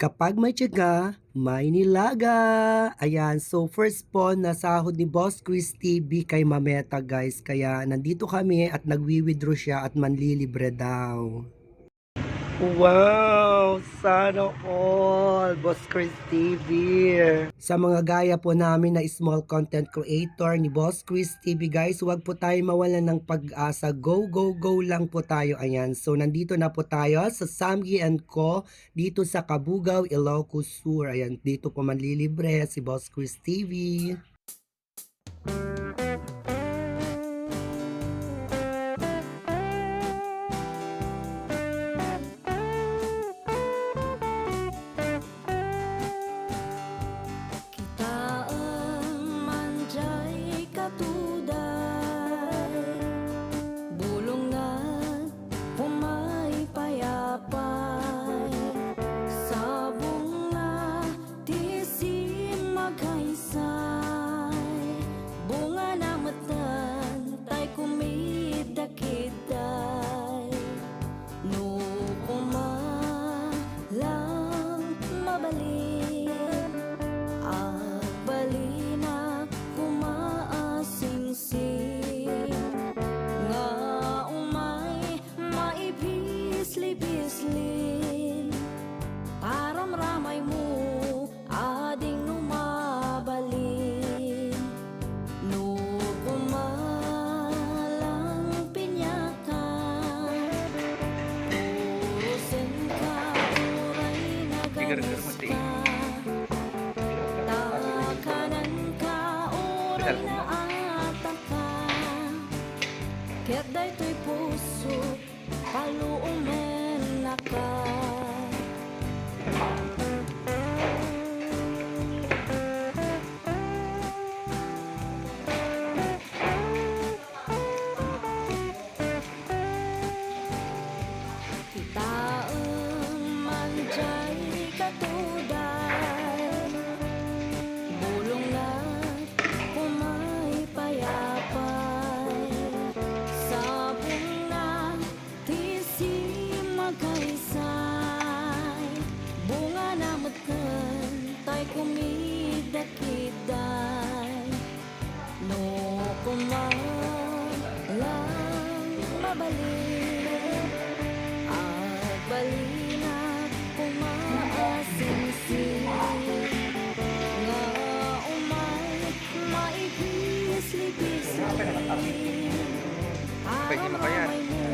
Kapag may tiyaga, may nilaga. Ayan, so first po nasahod ni Boss Chris TV kay Mameta guys. Kaya nandito kami at nagwi-withdraw siya at manlilibre daw. Wow! Sana all! Boss Chris TV. Sa mga gaya po namin na small content creator ni Boss Chris TV guys, huwag po tayo mawalan ng pag-asa. Go, go, go lang po tayo. Ayan. So, nandito na po tayo sa Samgi & Co. Dito sa Cabugao, Ilocos Sur. Ayan. Dito po manlilibre si Boss Chris TV. Ket daytoy puso paluumen naka. Kumidakiday no kumalang mabalik agbalina kumaasingsing nga umay maibis-libis-libis aram ramay mo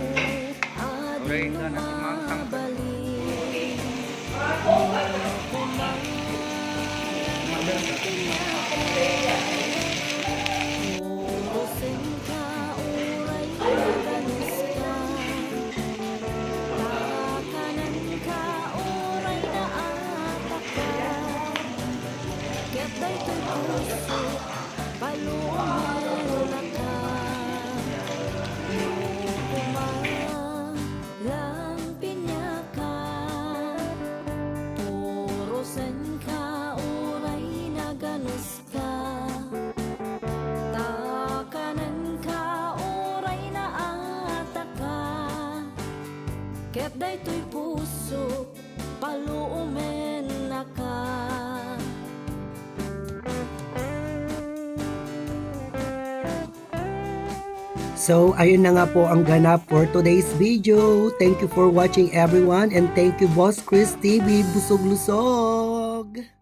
ading mabalik ket daytoy puso paluumen naka. So, ayun na nga po ang ganap for today's video. Thank you for watching everyone and thank you Boss Chris TV. Busog-lusog!